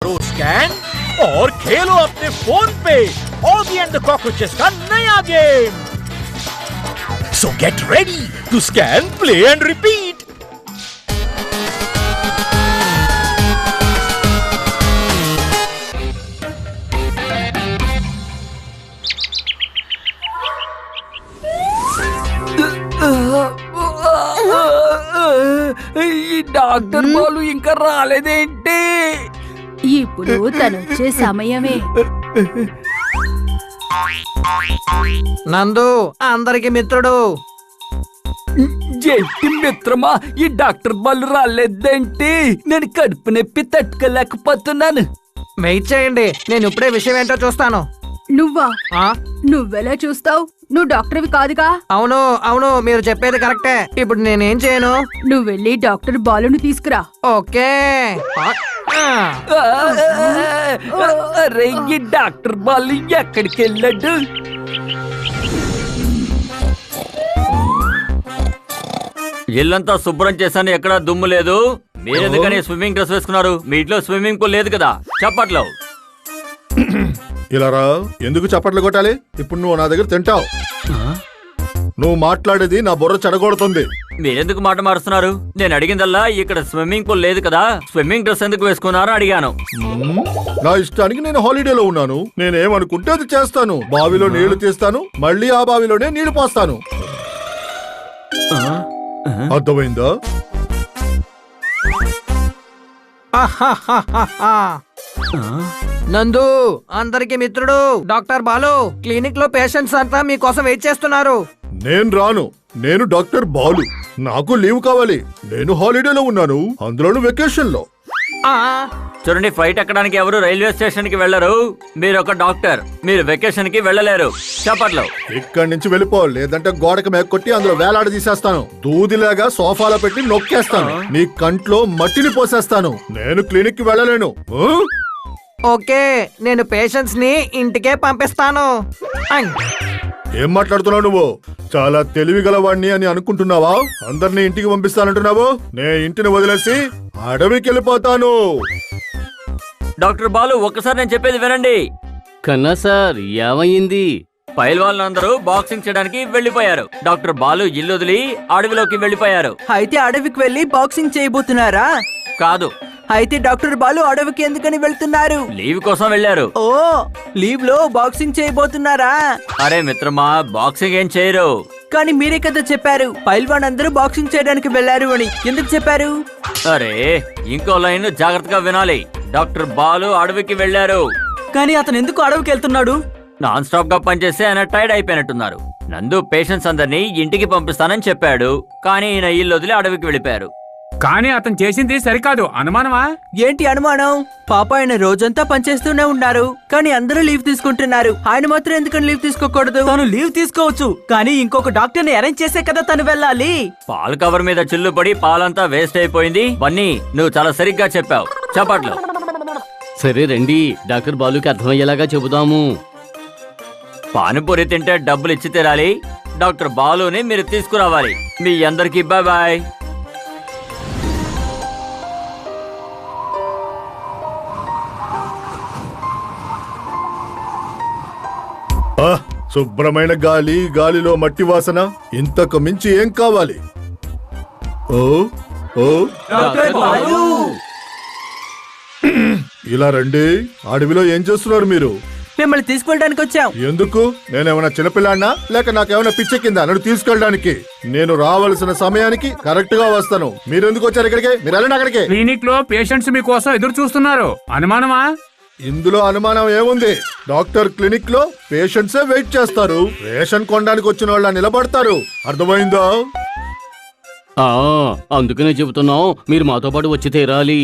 Scan और खेलो अपने phone पे ऑगी एंड द कॉकरोचेस का नया game. So get ready to scan, play and repeat. Doctor Balu ఇంకా రాలేదేంటి? ఇప్పుడు తనొచ్చే సమయమే. నందు అందరికి మిత్రుడు. జంటి మిత్రమా, ఈ డాక్టర్ బాలు రాలేదేంటి? నేను కడుపు నొప్పి తట్టుకోలేకపోతున్నాను. వెయిట్ చేయండి, నేను ఇప్పుడే విషయం ఏంటో చూస్తాను. నువ్వా? నువ్వెలా చూస్తావు? నువ్వు డాక్టర్వి కాదుగా. అవును అవును, మీరు చెప్పేది కరెక్టే. ఇప్పుడు నేనేం చేయను? నువ్వు వెళ్ళి డాక్టర్ బాలుని తీసుకురా. ఓకే. ఈ డాక్టర్ బాలు ఎక్కడికి వెళ్ళాడు? ఇల్లంతా శుభ్రం చేశాను, ఎక్కడా దుమ్ము లేదు. మీరెందుకని స్విమ్మింగ్ డ్రెస్ వేసుకున్నారు? మీ ఇంట్లో స్విమ్మింగ్ పూల్ లేదు కదా. చప్పట్లో ఇలా రా. ఎందుకు చప్పట్లు కొట్టాలి? ఇప్పుడు నువ్వు నా దగ్గర తింటావు. నువ్వు మాట్లాడేది నా బుర్ర చెడగొడుతుంది. మీరెందుకు మాట మారుస్తున్నారు? నేను అడిగిందల్లా ఇక్కడ స్విమ్మింగ్ పూల్ లేదు కదా, స్విమ్మింగ్ డ్రెస్ ఎందుకు వేసుకున్నారో అడిగాను. నా ఇష్టానికి నేను హాలిడేలో ఉన్నాను. నేనేమనుకుంటే అది చేస్తాను. బావిలో నీళ్లు తీస్తాను, మళ్ళీ ఆ బావిలోనే నీళ్లు పోస్తాను. అర్థమైందా? నందు అందరికి మిత్రుడు డాక్టర్ బాలు. క్లినిక్ లో పేషెంట్స్ అంతా మీకోసం వెయిట్ చేస్తున్నారు. నేను రాను. నేను డాక్టర్ బాలు. నాకు లీవ్ కావాలి. నేను హాలిడేలో ఉన్నాను, అందులోను వెకేషన్ లో. చూడండి, ఫ్లైట్ ఎక్కడానికి ఎవరు రైల్వే స్టేషన్ కి వెళ్లరు. మీరు ఒక డాక్టర్, మీరు వెకేషన్ కి వెళ్ళలేరు. చప్పట్లో ఇక్కడి నుంచి వెళ్ళిపో, లేదంటే గోడకి మేకొట్టి అందులో వేలాడ తీసేస్తాను. దూదిలాగా సోఫాలో పెట్టి నొక్కేస్తాను. నీ కంట్లో మట్టిని పోసేస్తాను. నేను క్లినిక్ కి వెళ్ళలేను. ఓకే, నేను పేషెంట్స్ ని ఇంటికే పంపిస్తాను. ఏం మాట్లాడుతున్నావు నువ్వు? చాలా తెలివి గలవాణ్ణి అని అనుకుంటున్నావా? అందరినీ ఇంటికి పంపిస్తానంటున్నావు? నే ఇంటిని వదిలేసి అడవికి వెళ్ళిపోతాను. డాక్టర్ బాలు, ఒక్కసారి నేను చెప్పేది వినండి. కన్నా సార్, ఏమైంది? పైల్వాన్లందరూ బాక్సింగ్ చేయడానికి వెళ్లిపోయారు. డాక్టర్ బాలు ఇల్లు వదిలి అడవిలోకి వెళ్లిపోయారు. అయితే అడవికి వెళ్లి బాక్సింగ్ చేయబోతున్నారా? కాదు. అయితే డాక్టర్ బాలు అడవికి ఎందుకని వెళ్తున్నారు? లీవ్ కోసం వెళ్లారు. ఓ, లీవ్ లో బాక్సింగ్ చేయబోతున్నారా? అరే మిత్రమా, బాక్సింగ్ ఏం చేయరు. కానీ మీరే కదా చెప్పారు పైల్వాన్ అందరూ బాక్సింగ్ చేయడానికి వెళ్లారు అని. ఎందుకు చెప్పారు? అరే, ఇంకో లైన్ జాగ్రత్తగా వినాలి. డాక్టర్ బాలు అడవికి వెళ్లారు. కానీ అతను ఎందుకు అడవికి వెళ్తున్నాడు? నాన్ స్టాప్ గా పనిచేసి ఆయన టైర్డ్ అయిపోయినట్టున్నారు. నందు పేషెంట్స్ అందరినీ ఇంటికి పంపిస్తానని చెప్పాడు, కానీ ఈయన ఇల్లు వదిలి అడవికి వెళ్ళిపోయారు. కానీ అతను చేసింది సరికాదు. అనుమానమా? ఏంటి అనుమానం? పాప ఆయన రోజంతా పనిచేస్తూనే ఉన్నారు, కానీ అందరూ లీవ్ తీసుకుంటున్నారు. ఆయన మాత్రం ఎందుకని లీవ్ తీసుకోకూడదు? తను లీవ్ తీసుకోవచ్చు, కానీ ఇంకొక డాక్టర్ ని అరేంజ్ చేసే కదా తను వెళ్ళాలి. పాల కవర్ మీద చిల్లు పడి పాలంతా వేస్ట్ అయిపోయింది. బన్నీ, నువ్వు చాలా సరిగ్గా చెప్పావు. చప్పట్లు. సరే రండి, డాక్టర్ బాలుకి అర్థమయ్యేలాగా చెబుదాము. పానీపూరి తింటే డబ్బులు ఇచ్చి తీరాలి. డాక్టర్ బాలుని మీరు తీసుకురావాలి. మీ అందరికీ బాయ్ బాయ్. శుభ్రమైన గాలి, గాలిలో మట్టి వాసన, ఇంతకు మించి ఏం కావాలి? ఓ ఓ ఇలా రండి. అడవిలో ఏం చేస్తున్నారు మీరు? మిమ్మల్ని తీసుకెళ్ళడానికి వచ్చాం. ఎందుకు? నేనేమైనా చిన్నపిల్లాడినా, లేక నాకేమైనా పిచ్చెక్కిందా నన్ను తీసుకెళ్ళడానికి? నేను రావాల్సిన సమయానికి కరెక్ట్ గా వస్తాను. మీరెందుకు వచ్చారు ఇక్కడికి? మీరు వెళ్ళండి అక్కడికి. క్లినిక్ లో పేషెంట్స్ మీకోసం ఎదురు చూస్తున్నారు. అనుమానమా? ఇందులో అనుమానం ఏముంది? డాక్టర్ క్లినిక్ లో పేషెంట్సే వెయిట్ చేస్తారు. రేషన్ కొనడానికి వచ్చిన వాళ్ళ నిలబడతారు. అర్థమైందా? అందుకనే చెబుతున్నాం, మీరు మాతో పాటు వచ్చి తీరాలి.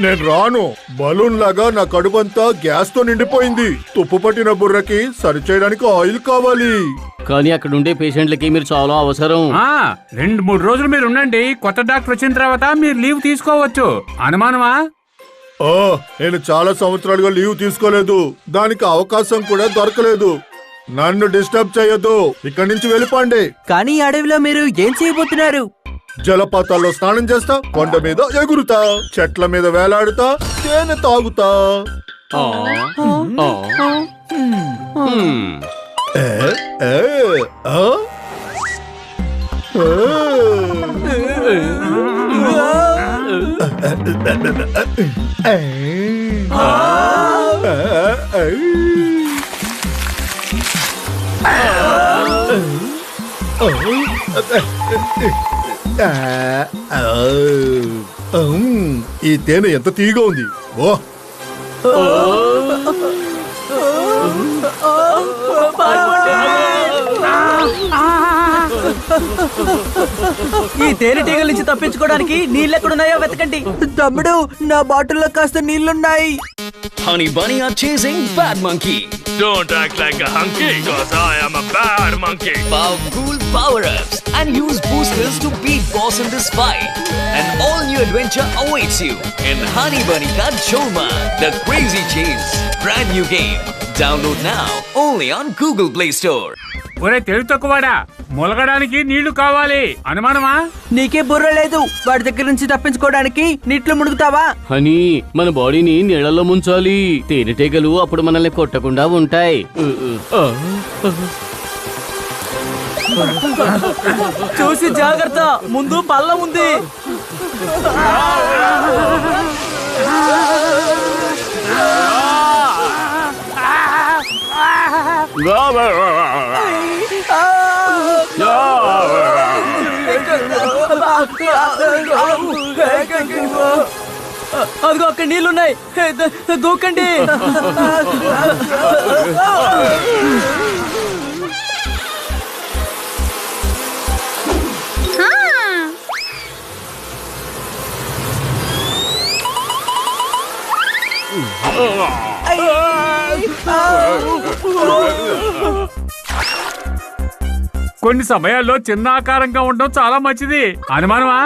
నేను రాను. బలూన్ లాగా నా కడుపంతా గ్యాస్ తో నిండిపోయింది. తుప్పు పట్టిన బుర్రకి సరిచేయడానికి ఆయిల్ కావాలి. కానీ అక్కడ ఉండే పేషెంట్లకి మీరు చాలా అవసరం. 2-3 రోజులు మీరు ఉండండి. కొత్త డాక్టర్ వచ్చిన తర్వాత మీరు లీవ్ తీసుకోవచ్చు. అనుమానమా? నేను చాలా సంవత్సరాలుగా లీవ్ తీసుకోలేదు. దానికి అవకాశం కూడా దొరకలేదు. నన్ను డిస్టర్బ్ చేయొద్దు. ఇక్కడి నుంచి వెళ్ళిపోండి. కానీ అడవిలో మీరు ఏం చేయబోతున్నారు? జలపాతాల్లో స్నానం చేస్తా, కొండ మీద ఎగురుతా, చెట్ల మీద వేలాడుతా, తేనె తాగుతా. ఈ తేనె ఎంత తీగా ఉంది. ఓ ఈ తేనెటీగల నుంచి తప్పించుకోవడానికి నీళ్ళు ఎక్కడున్నాయో వెతకండి. తమ్ముడు, నా బాటిల్లో కాస్త నీళ్లున్నాయి. Honey Bunny are chasing Bad Monkey. Don't act like a hunky, cause I am a bad monkey. Powerful power-ups and use boosters to beat boss in this fight. An all-new adventure awaits you in Honey Bunny Ka Choma, the Crazy Chase. Brand new game. Download now only on Google Play Store. ఒరే తెలివి తక్కువాడా, మొలగడానికి నీళ్లు కావాలి. అనుమానమా? నీకే బుర్ర లేదు. వాడి దగ్గర నుంచి తప్పించుకోవడానికి నీటిలో మునుగుతావా? హనీ, మన బాడీని నీళ్ళలో ముంచాలి. తేనెటీగలు అప్పుడు మనల్ని కొట్టకుండా ఉంటాయి. చూసి జాగ్రత్త, ముందు పల్లం ఉంది. అదిగో అక్కడ నీళ్లున్నాయి, దూకండి. కొన్ని సమయాల్లో చిన్న ఆకారంగా ఉండడం చాలా మంచిది. అనుమానమా?